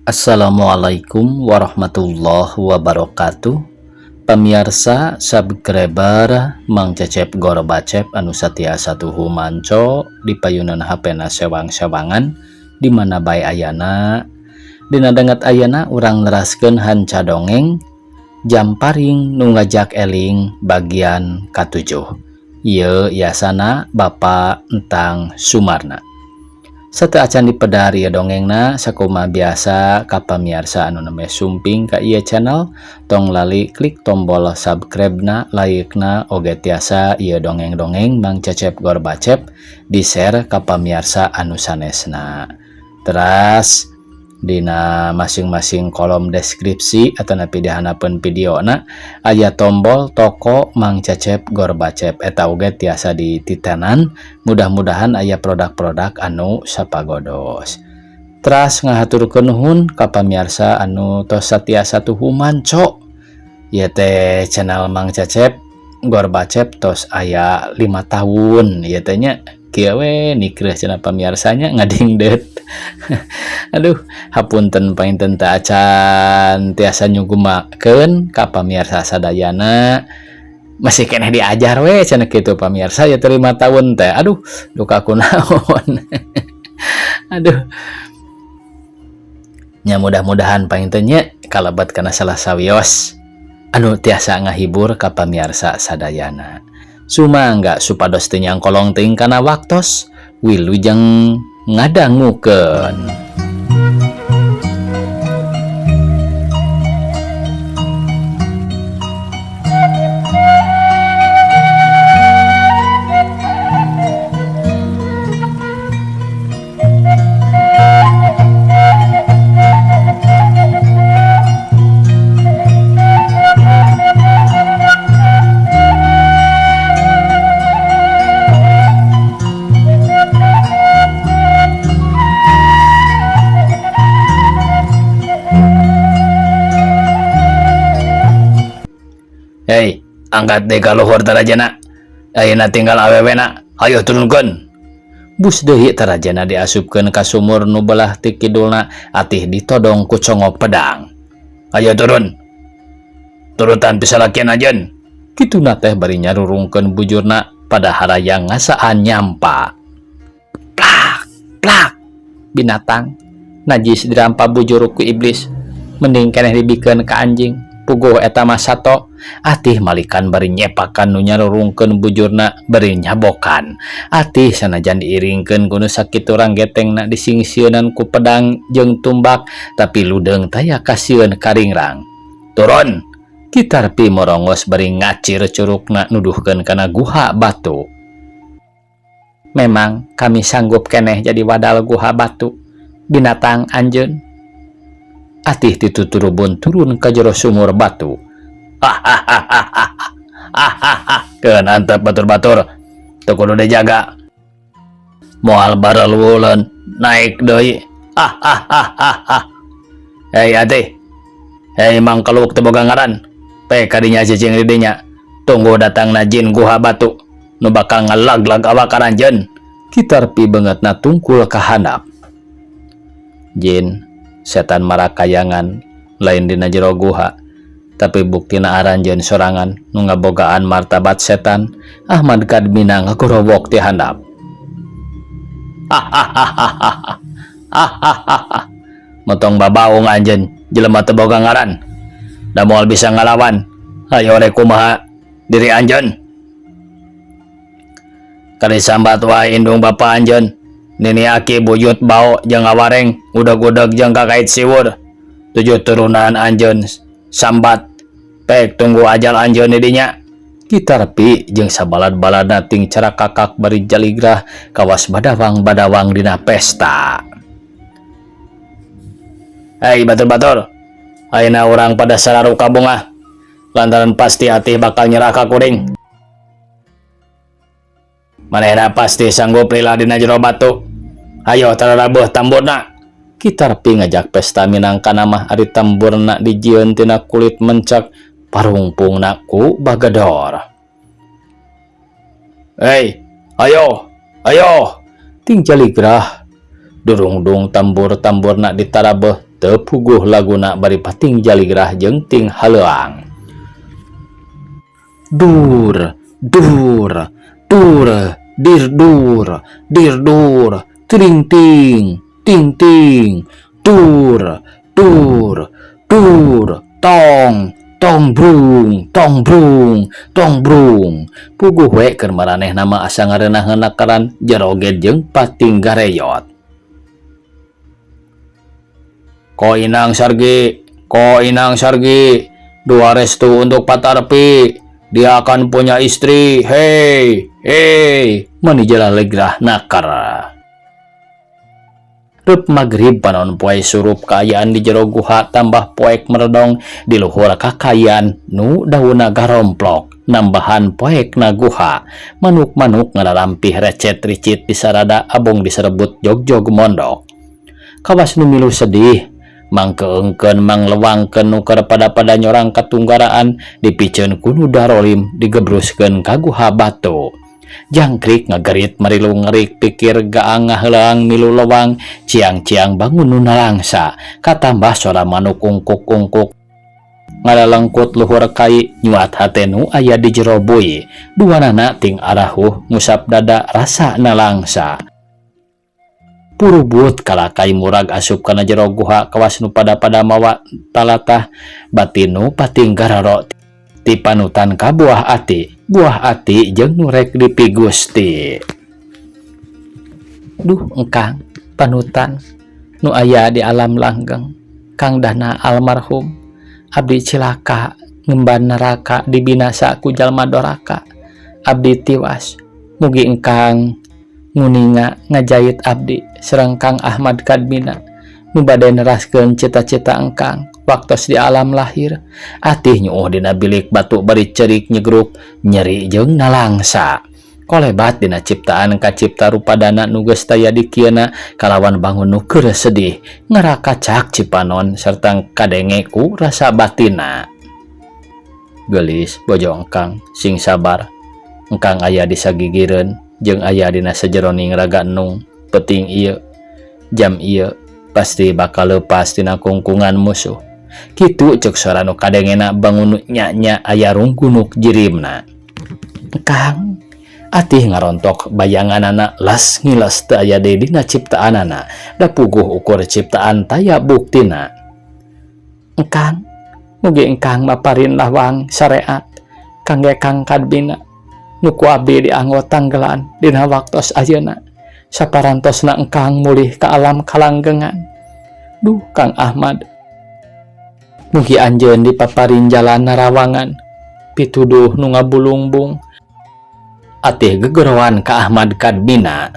Assalamualaikum warahmatullahi wabarakatuh. Pemirsa subscriber Mang Cecep Gorbacep anu satiasa tuhu manco di payunan HP-na sewang-sewangan di mana bae ayana. Dina dengat ayana urang neraskeun hanca dongeng Jamparing nu ngajak eling bagian katujuh. Ieu yasana Bapak Entang Sumarna. Satu acan dipedar ieu dongengna sakumaha biasa ka pamirsa anu neme sumping ka ieu channel tong lali klik tombol subscribe-na, like-na oge tiasa ieu dongeng-dongeng Mang Cecep Gorbacep di share ka pamirsa anu sanesna. Teras dina masing-masing kolom deskripsi atau napi dihanapeun videona aya tombol toko Mang Cecep Gorbacep eta oge tiasa dititenan. Mudah-mudahan aya produk-produk anu sapagodos. Teras ngahaturkeun nuhun ka pamirsa anu tos satiasa tuhu manco ieu teh channel Mang Cecep Gorbacep tos aya 5 tahun ieu teh nya kieu we nikreuh cenah pamirsanya ngadingdeut. Aduh, hapunten painten teu acan tiasa nyugumakeun ka pamirsa sadayana. Masih keneh diajar we cenah kitu pamirsa ya 5 tahun teh. Aduh, duka kunaon. Aduh. Nya mudah-mudahan painten nya kalabat kana salah sawios anu tiasa ngahibur ka pamirsa sadayana. Sumangga supados teu nyangkolong teuing kana waktos, wilujeng ngadangukeun. Hei, angkat deh ka luhur tarajana. Ayeuna tinggal awewena, ayo turunkeun. Bus deui tarajana diasupkeun ka sumur nu belah ti kidulna, atih ditodong ku congok pedang. Ayo turun. Turutan pisalakian ajeun. Kituna teh bari nyarurungkeun bujurna pada harayang ngasaan nyampa. Plak, plak. Binatang najis dirampa bujur ku iblis. Mending keneh dibikeun ka anjing. Puguh eta mah sato, atih malikan bari nyepakan nu nyarurungkeun bujurna bari nyabokan. Atih sanajan diiringkeun ku nu sakitu ranggetengna disingsieunnan ku pedang jeung tumbak, tapi ludeung taya kasieun karingrang. Turun. Kitarpi morongos bari ngacir curugna nuduhkeun kana guha batu. Memang kami sanggup keneh jadi wadal guha batu. Binatang anjeun. Atih dituturubun turun ka jero sumur batu. Keun antep batur-batur. Teu kudu dijaga. Moal barelwuleun naik deui. Hei atih. Hei Mang Keluk teu boga ngaran. Pe kadinya cicing di dinya. Tunggu datangna jin guha batu nu bakal ngalaglag awak aranjeun. Kitarpi beungeutna tungkul ka handap. Jin setan marakayangan lain dina jero guha, tapi buktina aranjeun sorangan nu ngabogaan martabat setan. Ahmad Kadmina ngagorowok ti handap. Motong babaung anjeun jelema teu boga ngaran. Da moal bisa ngalawan, ayo rek kumaha diri anjeun. Kali sambat wae indung bapa anjeun. Nini aki buyut bau jeung awareng udag-udag jeung kakait siwur. 7 turunan anjeun sambat pek tunggu ajal anjeun di dinya. Kitarpi jeung sabalad-baladna ting cara kakak bari jaligrah kawas badawang-badawang dina pesta. Hei batur-batur, ayeuna urang pada sararu kabungah lantaran pasti atih bakal nyerah ka kuring. Manehna pasti sanggup lila dina jero batu. Ayo tararabuh tamburna. Kitarpi ngajak pesta minangkana mah ari tamburna dijieun tina kulit mencak parungpungna ku bagador. Hei, ayo, ayo. Ting jaligrah durung-dung tambur-tamburna ditarabeuh teu puguh laguna bari pating jaligrah jeung ting haleuang. Dur, dur, dur, dir dur, ting ting, ting ting, dur, dur, dur, tong, tong brung, tong brung, tong brung. Puguh we keur maraneh nama asa ngareunah nakaran jeroget jeung pating gareyot. Ko inang sargi, dua restu untuk Patarpi. Dia akan punya istri. Hei, mani jalagrah nakar. Reup magrib panon poe surup kaayaan di jero guha tambah poek meredong di luhur kakayan nu dauna garomplok nambahan poek na guha manuk-manuk ngalalampih recet ricit di sarada abong diserebut jog-jog mondok. Kawas nu milu sedih mangkeengkeun manglewangkeun nu keur pada nyorang katunggaraan dipiceun ku nu darolim digebruskeun ka guha batu. Jangkrik ngagerit marilu ngerik pikir gaang ngaheulang milu lewang ciang-ciang bangun nu nalangsa katambah suara manuk ungkuk-ungkuk ngalalengkut luhur kai nyuat hate nu aya di jero bui duanana ting arahuh ngusap dada rasa nalangsa. Purubut kalakai murag asup kana jero guha kawas nu pada mawa talatah batin nu pating gararo ti panutan ka buah ati jeung nu rek dipi Gusti. Duh engkang panutan nu aya di alam langgeng Kang Dana almarhum abdi cilaka ngemban neraka dibinasa ku jalma doraka abdi tiwas mugi engkang nguninga ngajait abdi sareng Kang Ahmad Kadmina nu bade neraskeun cita-cita engkang waktos di alam lahir atih nyuuh dina bilik batu bari cerik nyegruk nyeri jeung nalangsa kolebat dina ciptaan kacipta rupadana nu geus taya di kieuna kalawan bangun nu keur sedih ngarakacak cipanon sarta kadenge ku rasa batina. Geulis bojo engkang sing sabar engkang aya di sagigireun jeung aya dina sajeroning raga enung peting ieu jam ieu pasti bakal leupas tina kungkungan musuh. Kitu ceuk suara nu kadengena bangun nya-nya aya rungkunuk jirimna. Engkang atih ngarontok bayanganana las ngilas teu aya deui dina ciptaanana da puguh ukur ciptaan taya buktina. Engkang mugi engkang maparin lawang sareat kangge Kang Kadmina nu ku abdi dianggo tanggelan dina waktos ayeuna saparantosna engkang mulih ka alam kalanggengan. Duh Kang Ahmad mugi anjeun dipaparin jalan narawangan pituduh nu ngabulungbung. Atih gegerowan ka Ahmad Kadmina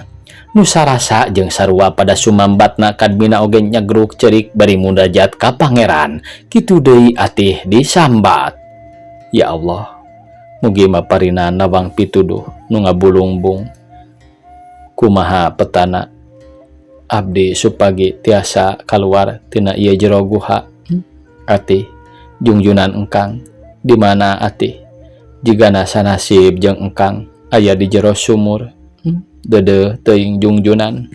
nu sarasa jeung sarua pada sumambatna Kadmina oge nyegruk cerik bari munajat ka pangeran kitu deui atih disambat. Ya Allah mugi maparina nawang pituduh nu ngabulungbung kumaha petana abdi supagi tiasa kaluar tina ieu jero guha. Atih jungjunan engkang di mana atih jigana sanasib jeung engkang aya di jero sumur. Dede teuing jungjunan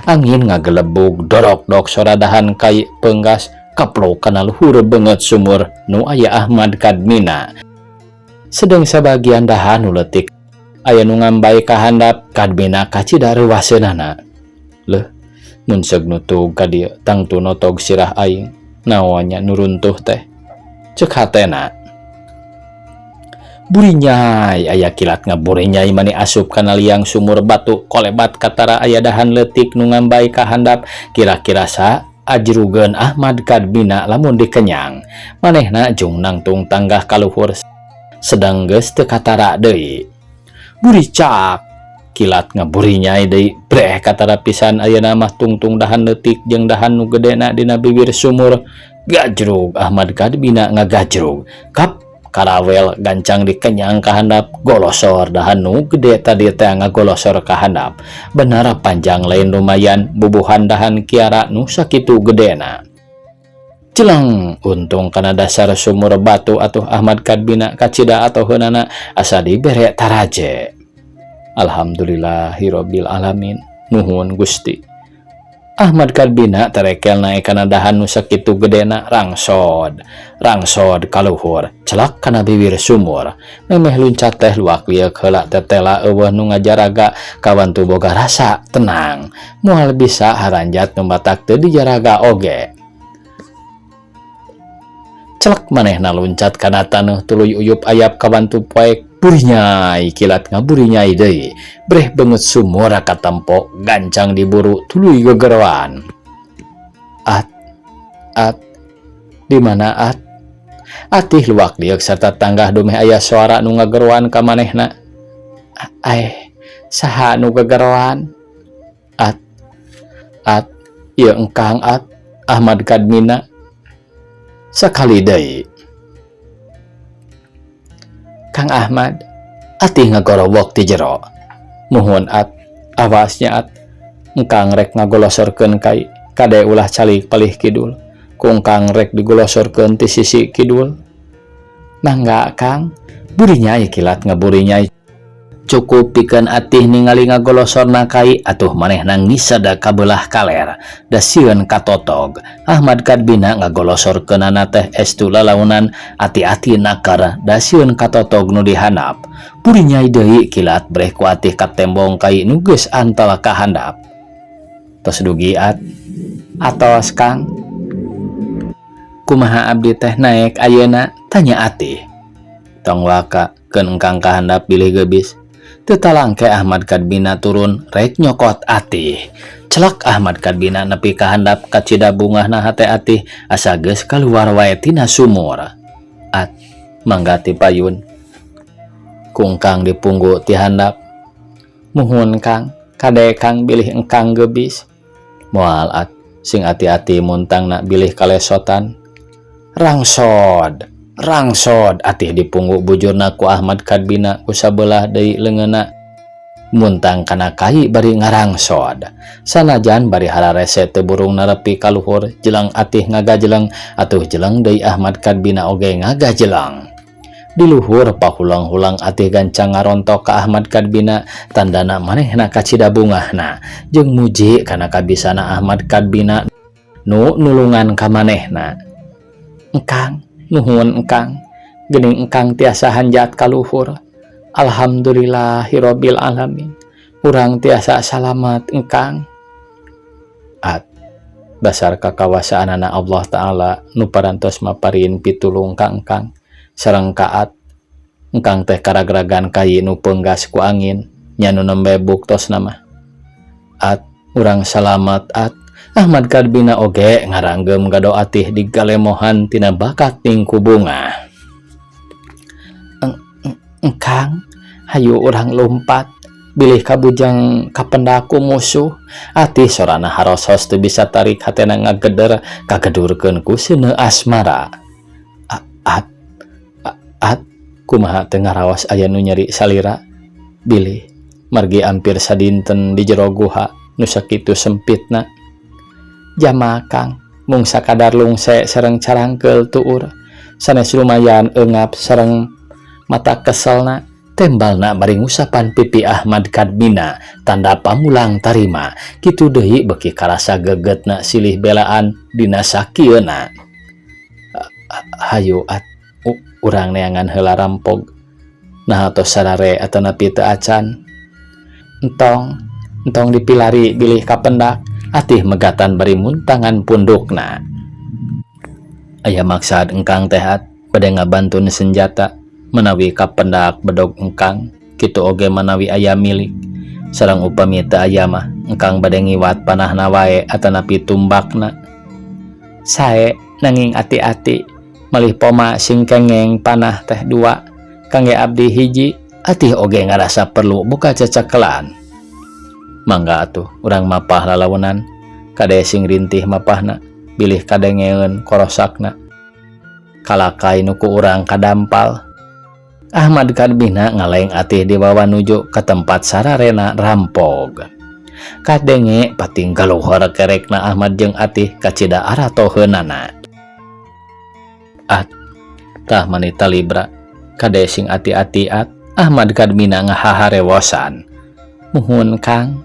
angin ngagelebug dorok-dok soradahan kai penggas kaplok kana luhur beungeut sumur nu aya Ahmad Kadmina. Sedeng sabagian dahan nu leutik aya nu ngambai ka handap Kadmina kacida reuwaseunana. Leuh mun seug nutug ka dieu tangtu notog sirah aing naonnya nuruntuh teh ceuk hatena. Burinyai aya kilat ngaburinyai mani asup kana liang sumur batu kolebat katara aya dahan leutik nu ngambai ka handap kira-kira sa ajrugeun Ahmad Kadmina lamun dikenyang manehna jung nangtung tanggah ka luhur sedang geus teu katara deui. Buricak kilat ngaburinyai deui breh katara pisan ayeuna mah tungtung dahan leutik jeung dahan nu gedena dina bibir sumur. Gajrug Ahmad Kadmina ngagajrug kap karawel gancang dikenyang ka handap golosor dahan nu gede tadi teh ngagolosor ka handap bener panjang lain lumayan bubuhan dahan kiara nu sakitu gedena. Celeng untung kana dasar sumur batu atuh Ahmad Kadmina kacida atau heunana asa dibere taraje. Alhamdulillahirabbil alamin. Nuhun Gusti. Ahmad Kadbina terekel naik kana dahan nu sakitu gedena rangsod kaluhur celak kana bibir sumur memeh luncat teh luak lieu heula tetela eueuh nu ngajaraga kawan tu boga rasa tenang moal bisa haranjat nu batak teu dijaraga oge celak manehna luncat kana taneuh tuluy uyup ayap kawan tu poek burinyai kilat ngaburinyai deui breh beungeut sumur katempo gancang diburu tuluy gegeroan at di mana atih luak liuk sarta tanggah dumeh aya suara nu ngageroan ka manehna saha nu gegeroan at ieu engkang Ahmad Kadbina sakali deui Kang Ahmad, atih ngagorowok ti jero. Muhun awasnya engkang rek ngagolosorkeun kai kade ulah calik palih kidul. Kungkang rek digolosorkeun ti sisi kidul. Mangga Kang, burinyai kilat ngaburinyai. Cukup pikeun atih ningali ngagolosorna kai atuh manehna ngisada kabelah kaler da sieun katotog. Ahmad Kadbina ngagolosorkeunana teh estu lalaunan ati-ati nakar da sieun katotog nu dihandap. Burinyai deui kilat breh ku atih katembong kai nu geus antal kahandap. Tos dugi atos Kang. Kumaha abdi teh naek ayeuna tanya atih. Tong waka keun engkang kahandap bilih geubis. Teu talangke Ahmad Kadbina turun rek nyokot atih. Celak Ahmad Kadbina nepi ka handap ka cidabungahna hate atih asa geus kaluar wae tina sumur. Mangga ti payun. Kungkang dipunggu ti handap. Muhun Kang, kade Kang bilih engkang geubis. Moal sing ati-ati muntangna bilih kalesotan. Rangsod atih dipunggu bujurna ku Ahmad Kadbina ku sabelah deui leungeunna muntang kana kai bari ngarangsod sanajan bari hararese teu burung nerepi ka luhur jelang atih ngagajeleng atuh jeleng deui Ahmad Kadbina oge ngagajeleng di luhur pahulang-hulang atih gancang ngarontok ka Ahmad Kadbina tandana manehna ka cidabungahna jeung muji kana kabisana Ahmad Kadbina nu nulungan ka manehna. Engkang nuhun engkang, geuning engkang tiasa hanjat ka luhur. Alhamdulillahirabbil alamin. Urang tiasa salamet engkang. Basar kakawasaanana Allah Ta'ala nu parantos maparin pitulung ka engkang. Sareng kaat engkang teh karagragan kai nu peunggas ku angin nya nu nembe buktos nama. Urang salamet Ahmad Kadbina oge ngaranggem gado atih di galemohan tina bakat tingku bunga. Engkang, hayu urang lompat, bilih kabujang kapendaku musuh, atih sorana harosos teu bisa tarik hatena ngageder kagedurkeun ku seuneu asmara. Kumaha teu ngaraos aya nu nyeri salira, bilih margi ampir sadinten di jero guha nu sakitu sempitna. Jama Kang, mung sakadar lungse sareng carangkeul tuur, sanes lumayan eungap sareng mata keselna, tembalna bari ngusapan pipi Ahmad Kadbina, tanda pamulang tarima, kitu deui beuki karasa gegetna silih belaan dina sakieuna. Hayu urang neangan heula rampog, nah tos sarare atanapi teu acan. Entong dipilari bilih kapendak, atih megatan bari muntangan pundukna. Aya maksad engkang teh bade ngabantun senjata menawi kapendak bedog engkang, kitu oge menawi aya milik. Sareng upami teu aya mah engkang bade ngiwat panahna wae atanapi tumbakna. Sae nanging ati-ati malih poma sing kengeng panah teh dua, kangge abdi hiji, atih oge ngarasa perlu buka cecekelan. Mangga atuh urang mapah lalaunan kade sing rintih mapahna bilih kadengeun korosakna kalakai nuku urang kadampal. Ahmad Kadbina ngaleng atih dibawa nuju ke tempat sararena rampog. Kadenge pating galuhur kerekna Ahmad jeung atih kacida aratoheunana. Tah manita libra kade sing ati-ati Ahmad Kadbina ngahaharewosan. Muhun Kang,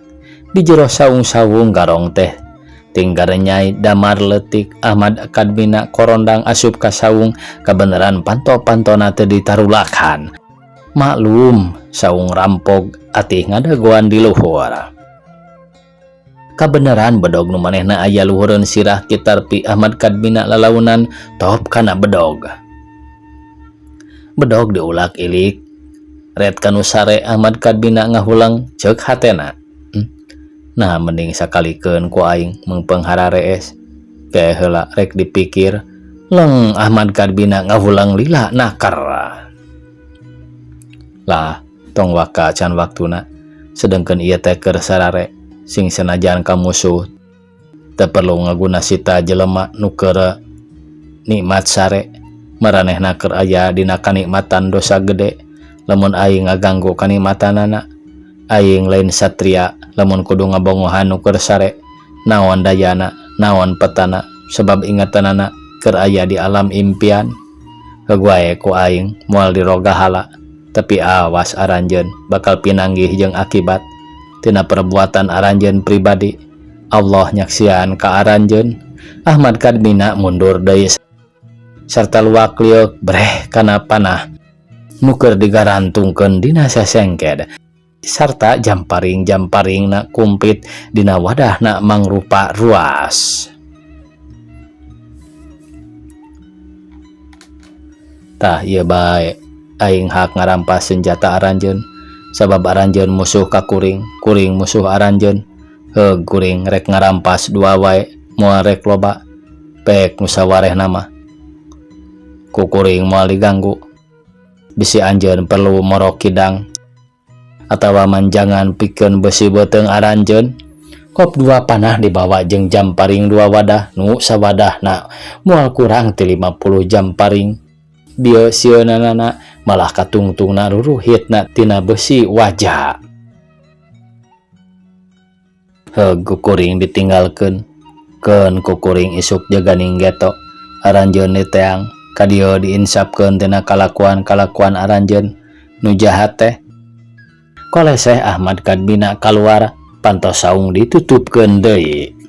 di jero saung-saung garong teh tinggal nyai damar letik Ahmad Kadmina korondang asup ka saung kabeneran panto-pantona teu ditarulakan. Maklum saung rampog atih ngadagoan di luhur. Kabeneran bedog nu manehna aya luhureun sirah kitar pi Ahmad Kadmina lalaunan top kana bedog. Bedog diulak ilik red kanu sare Ahmad Kadmina ngahulang ceuk hatena. Nah mending sakalikeun ku aing mengpeung hararees kae heula rek dipikir leng Ahmad Kadmina ngahulang lila nakar. Lah tong waka can waktuna sedengkeun ieu teh keur sarare sing senajan ka musuh teu perlu ngaguna sita jelema nu keur nikmat sare maranehna keur aya dina kanikmatan dosa gede. Lamun aing ngaganggu kanikmatanana aing lain satria lamun kudu ngabongohan nu keur sare naon dayana naon petana sebab ingatanana keur aya di alam impian. Heug ku aing moal diroga hala tapi awas aranjeun bakal pinanggih jeung akibat tina perbuatan aranjeun pribadi. Allah nyaksian ka aranjeun. Ahmad Kadmina mundur deui sarta luak liuk breh kana panah nu keur digarantungkeun dina sasengked sarta jamparing-jamparingna kumpit dina wadahna mangrupa ruas. Tah ieu bae aing hak ngarampas senjata aranjeun sabab aranjeun musuh ka kuring, kuring musuh aranjeun. Heug kuring rek ngarampas dua wae moal rek loba pek nu sawarehna mah ku kuring moal diganggu. Bisi anjeun perlu morok kidang atawa manjangan pikeun besi beuteung aranjeun. Kop dua panah dibawa jeung jamparing dua wadah nu sawadahna moal kurang ti 50 jamparing. Dieu sieunana malah katungtungna ruruhitna tina besi wajah. Heug kuring ditinggalkeun keun kuring isuk jaganing geto aranjeun teang kadieu diinsapkeun tina kalakuan-kalakuan aranjeun nu jahat teh. Koleseh Ahmad Kadmina kaluar pantos saung ditutupkeun deui.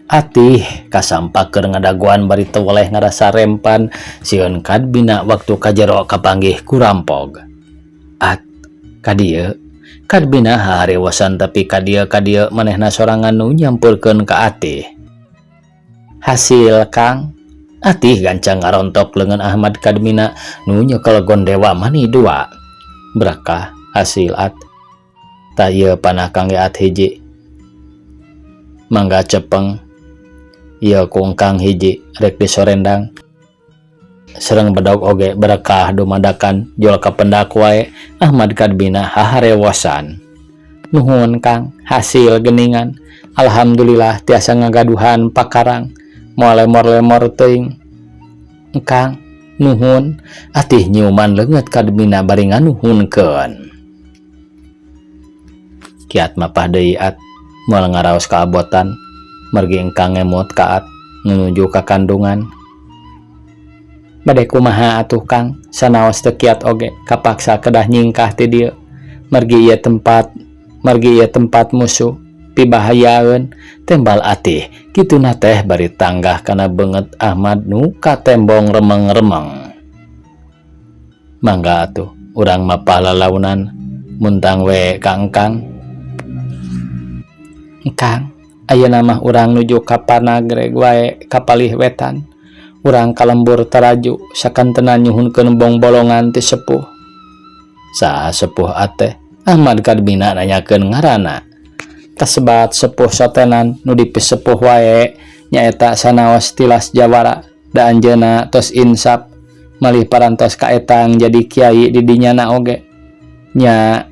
Atih kasampak keur ngadagoan bari teu weleh ngarasa rempan sieun Kadmina waktu kajero kapanggih ku rampog. At kadieu Kadmina harewasan tapi kadieu manehna sorangan nu nyampurkeun ka Atih. Hasil Kang, Atih gancang ngarontok leungeun Ahmad Kadmina nu nyekel gondewa mani dua. Berakah hasil At. Tah ieu panah kangge At hiji. Mangga cepeng. Ieu kungkang hiji rek disorendang. Sareng bedog oge berakah dumadakan jol ka pendak wae Ahmad Kadmina haharewasan. Nuhun Kang, hasil geuningan. Alhamdulillah tiasa ngagaduhan pakarang. Moal lemor-lemor teuing. Kang, nuhun. Atih nyiuman leungeut Kadmina bari nganuhunkeun. Kiat mapah deui At moal ngaraos ka abotan. Margi engkang ngemut ka At nunuju ka kandungan. Bade kumaha atuh Kang, sanaos teu kiat oge kapaksa kedah nyingkah ti dieu. Margi ieu tempat musuh pibahayaeun tembal Atih kituna teh bari tanggah kana beungeut Ahmad nu katembong remeng-remeng. Mangga atuh urang mapah lalaunan muntang we ka engkang. Engkang, ayeuna mah urang nuju ka Panagreg wae kapalih wetan. Urang kalembur taraju sakantena nyuhunkeun bong bolongan ti sepuh. Saha sepuh Ateh? Ahmad Kadmina nanyakeun ngaranna. Kasebat sepuh sotenan nu dipisepuh wae nyaeta sanaos tilas jawara da anjeunna tos insap malih parantos kaetang jadi kiai di dinyana oge. Nya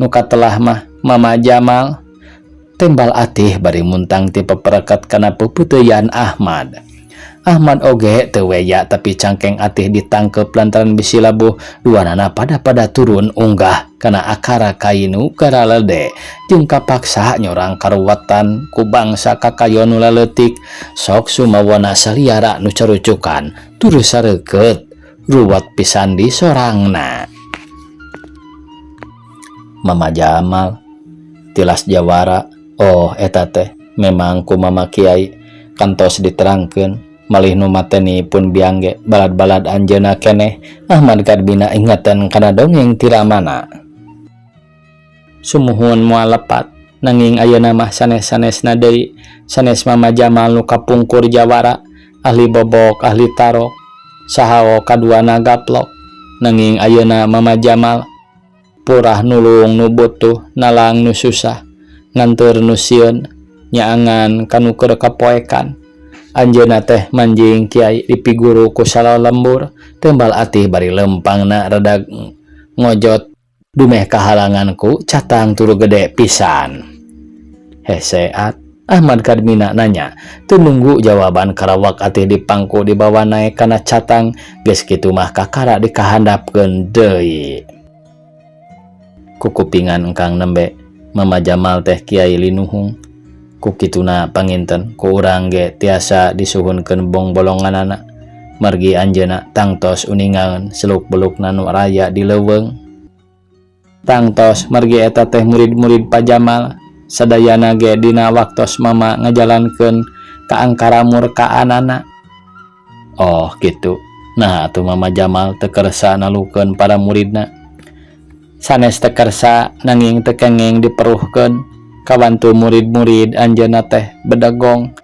nu katelah mah Mama Jamal. Tembal Atih bari muntang ti peperekat kana puputeuyan Ahmad. Ahmad oge teu weya tapi cangkeng Atih ditangkep lantaran bisi labuh duanana pada turun unggah kana akara kainu karalede jeung kapaksa nyorang karuwatan ku bangsa kakayon nu laletik sok sumawana saliara nu carucukan turu sareukeut ruwet pisan di sorangna. Mama Jamal tilas jawara. Oh eta teh memang ku mama kiai kantos diterangkeun malih nu mateni pun biangge balad-balad anjeunna keneh Ahmad Karbina ingatan kana dongeng tiramana. Sumuhun moal lepat nanging ayeuna mah sanes-sanesna deui sanes Mama Jamal nu kapungkur jawara ahli bobok ahli tarok saha kaduana gaplok. Nanging ayeuna Mama Jamal purah nulung nu butuh nalang nu susah nganteur nu sieun nyaangan kanu keur kapoekan. Anjeunna teh manjing kiai dipiguru ku salelembur tembal atih bari lempangna rada ngojot dumeh kahalanganku catang turu gede pisan. Heseat Ahmad Karbina nanya teu nunggu jawaban karawak atih dipangku dibawa naik kana catang geus kitu mah kakara dikahandapkeun deui. Kukupingan engkang nembe Mama Jamal teh kiai linuhung ku kituna panginten ku urang ge tiasa disuhunkeun bong bolonganana margi anjeunna tangtos uningaeun seluk-belukna nu raya di leuweung. Tangtos margi eta teh murid-murid Pa Jamal sadayana ge dina waktos mama ngajalankeun ka angkaramur ka anana. Oh kitu. Nah atuh Mama Jamal teu kersa nalukeun para muridna. Sanes teu kersa nanging teu kenging diperuhkeun kawantu murid-murid anjeunna teh bedegong.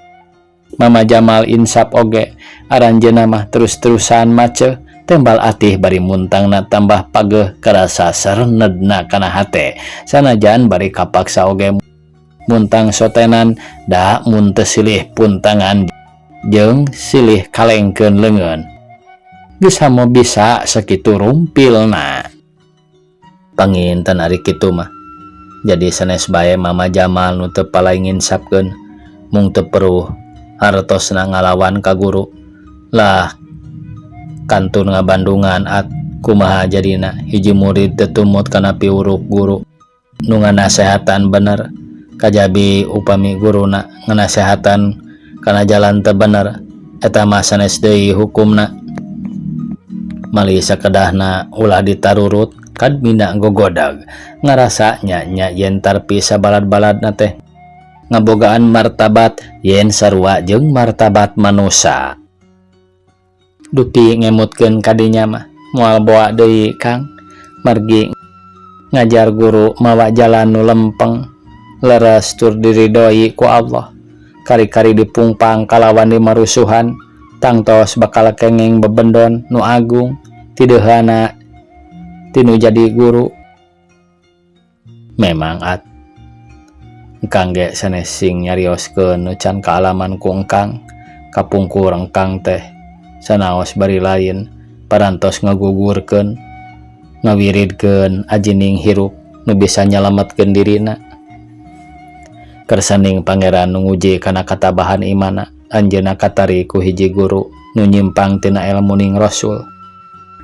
Mama Jamal insap oge aranjeunna mah terus-terusan maceu tembal atih bari muntangna tambah pageuh karasa sareunedna kana hate sanajan bari kapaksa oge muntang sotenan da mun teu silih puntangan jeung silih kalengkeun leungeun geus hamo bisa sakitu rumpilna. Panginten ari kitu mah jadi sanes bae Mama Jamal nu teu palaing nginsapkeun mung teu peruh hartosna ngalawan ka guru lah kantun ngabandungan at kumaha jadina hiji murid teu tumut kana piuruk guru nu nganasehatan bener kajabi upami guruna nganasehatan kana jalan teu bener eta mah sanes deui hukumna. Malih sakedahna ulah ditarurut Karbina gogodag ngarasa nya yen tarpi sabalad-baladna teh ngabogaan martabat yen sarua jeung martabat manusia. Dupi ngemutkeun kadinya mah moal boa deui Kang margi ngajar guru mawa jalan nu lempeng leres tur diridoi ku Allah kari-kari dipungpang kalawan dimarusuhan tangtos bakal kenging bebendon nu agung tideuhana tinu jadi guru. Memang at engkang ge sanes sing nyarioskeun nu can kaalaman ku engkang kapungkur engkang teh sanaos bari lain parantos ngagugurkeun ngawiridkeun ajining hirup nu bisa nyalametkeun dirina. Kersaning pangeran nu nguji kana katabahan imana anjeunna katari ku hiji guru nu nyimpang tina elmuning rasul.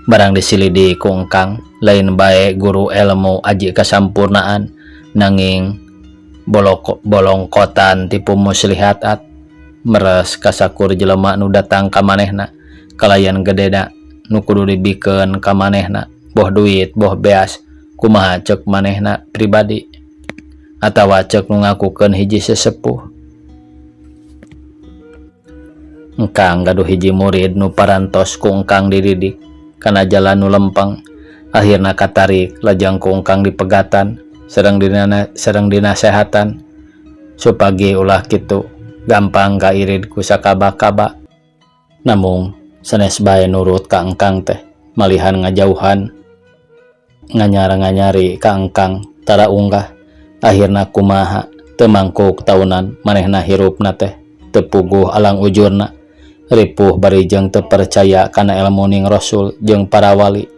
Barang disilidi ku engkang lain bae guru ilmu aji kasampurnaan nanging bolongkotan tipu muslihat at meres kasakur jelema nu datang ka manehna kalayan gedena nu kudu dibikeun ka manehna boh duit boh beas kumaha ceuk manehna pribadi atawa ceuk nu ngakukeun hiji sesepuh. Engkang gaduh hiji murid nu parantos ku engkang dididik kana jalan nu lempeng akhirna katarik lajang ku engkang dipegatan sareng dinasehatan supagi ulah kitu gampang kairid ku sakaba-kaba. Namung sanes bae nurut ka engkang teh malihan ngajauhan nganyar-nganyari ka engkang tara unggah akhirna kumaha teu mangkuk taunan manehna hirupna teh teu puguh alang ujurna ripuh bari jeung teu percaya kana elmuning rasul jeung para wali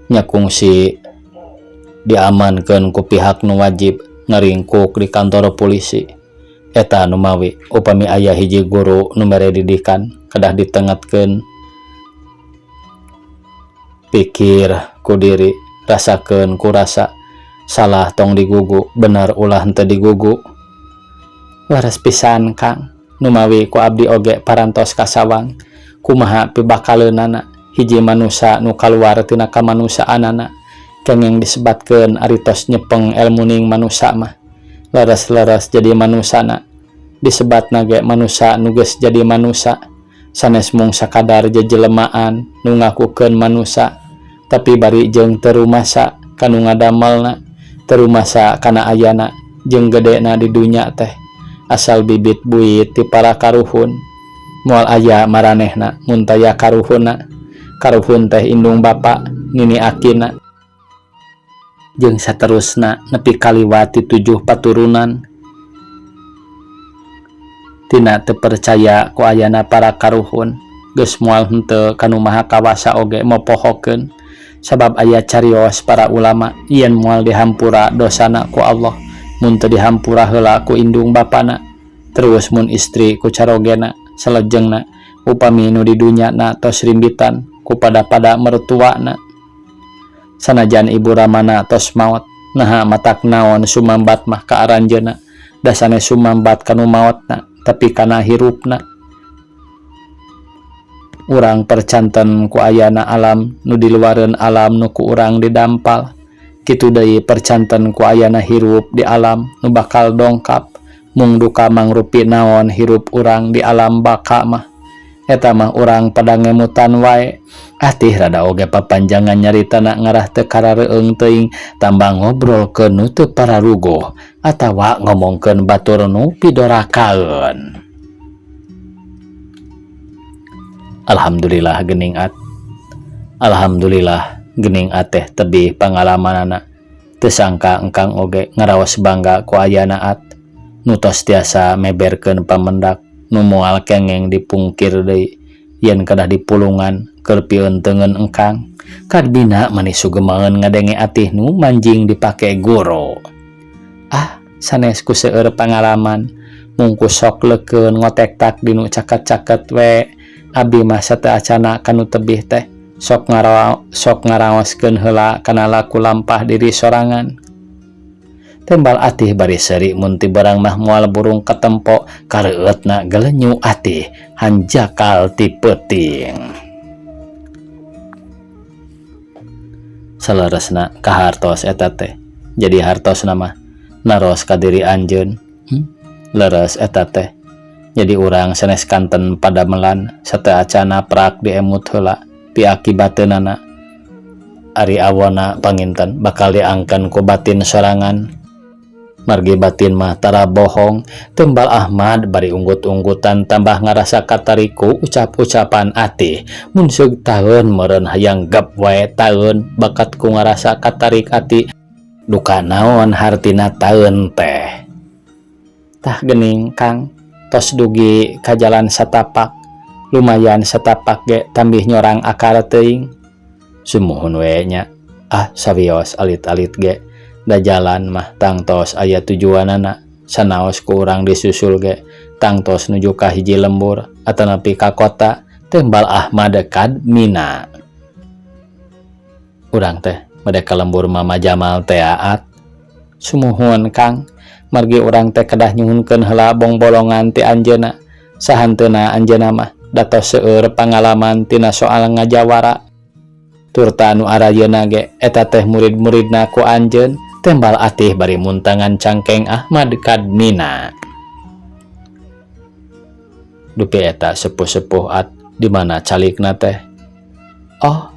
nya kungsi diamankeun ku pihak nu wajib ngaringkuk di kantor polisi. Eta nu mawi upami aya hiji guru nu mere didikan kedah ditengetkeun pikir ku diri rasakeun ku rasa salah tong digugu bener ulah henteu digugu. Waras pisan Kang nu mawi ku abdi oge parantos kasawang kumaha pibakaleunana hiji manusia nu kaluar tina kamanusiaanana kenging disebatkeun aritos nyepeng elmuning manusia mah leres-leres jadi manusana disebat nage manusia nuges jadi manusia sanes mung sakadar jejelemaan nu ngakukeun manusia tapi bari jeung teu rumasa kanu ngadamelna teu rumasa kana ayana jeung gedena di dunya teh asal bibit buit ti para karuhun moal aya maranehna mun taya karuhunna karuhun teh indung bapa nini akina jeung saterusna nepi kaliwat ti 7 paturunan tina teu percaya ku ayana para karuhun geus moal henteu kanu maha kawasa oge mopohokeun sabab aya carios para ulama yen moal dihampura dosana ku Allah mun teu dihampura heula ku indung bapana terus mun istri ku carogena salajengna upami nu di dunyana tos rimbitan ku pada mertuana sanajan ibu ramana tos maot naha matak naon sumambat mah ka aranjeuna dasane sumambat kanu maotna tapi kana hirupna urang percanten ku ayana alam nu di luareun alam nu ku urang didampal kitu deui percanten ku ayana hirup di alam nu bakal dongkap mung duka mangrupi naon hirup urang di alam baka mah eta mah urang pada ngemutan wae atih rada oge papanjangan nyaritana ngarah teu karareung teuing tambah ngobrolkeun nu teu pararugo atawa ngomongkeun batur nu pidorakaeun. Alhamdulillah geuning at alhamdulillah geuning at teh tebih pangalamanana teu sangka engkang oge ngaraos bangga ku ayana at nu tos tiasa meberkeun pamendak nu moal kengeng dipungkir deui yen kedah dipulungan keur pieunteungeun engkang kadbina manis sugemaeun ngadenge atih nu manjing dipake goro sanes ku seueur pangalaman mung ku sok leukeun ngotek tak dinu caket-caket we abdi mah sateu acana kanu tebih teh sok ngaraoskeun heula kana laku lampah diri sorangan tembal atih bari seuri mun ti barang mah moal burung katempo kareueutna gelenyu atih hanjakal ti peuting saleresna kahartos eta teh jadi hartosna mah naros ka diri anjeun leres eta teh jadi urang sanes kanten pada melan sateu acana prak diemut heula ti akibateunana ari awona panginten bakal diangkeun ku batin sorangan margi batin mah tara bohong tembal Ahmad bari unggut-unggutan tambah ngarasa katariku ucap-ucapan ati mun seug taeun meureun hayang gap wae taeun bakat ku ngarasa katarik ati duka naon hartina taeun teh tah geuning Kang tos dugi ka jalan satapak lumayan satapak ge tambih nyorang akar teuing sumuhun we nya sawios alit-alit ge da jalan mah tangtos aya tujuanana sanaos ku urang disusul ge tangtos nuju ka hiji lembur atawa nepi ka kota tembal Ahmad kad Mina urang teh made ka lembur Mama Jamal teh aat sumuhun Kang margi urang teh kedah nyuhunkeun heula bongbolongan ti anjeunna sahanteuna anjeunna mah datos seueur pangalaman tina soal ngajawara turta anu arayeuna ge eta teh murid-muridna ku anjeun tembal atih bari muntangan cangkeng Ahmad kad Mina dupi eta sepuh-sepuh at di mana calikna teh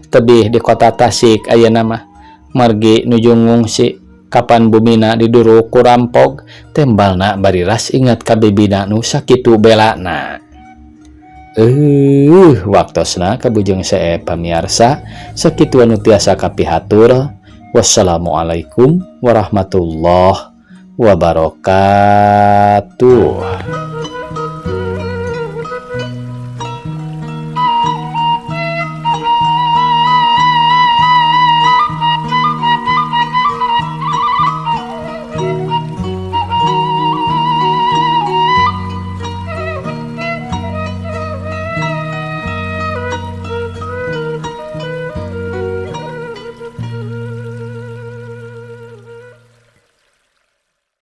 tebih di kota Tasik ayeuna mah margi nuju ngungsi kapan bumina diduru ku rampog tembalna bari ras ingat ka bibina nu sakitu belana waktosna kabujeng sae pamiarsa sakitu anu tiasa kapihatur. Wassalamualaikum warahmatullahi wabarakatuh.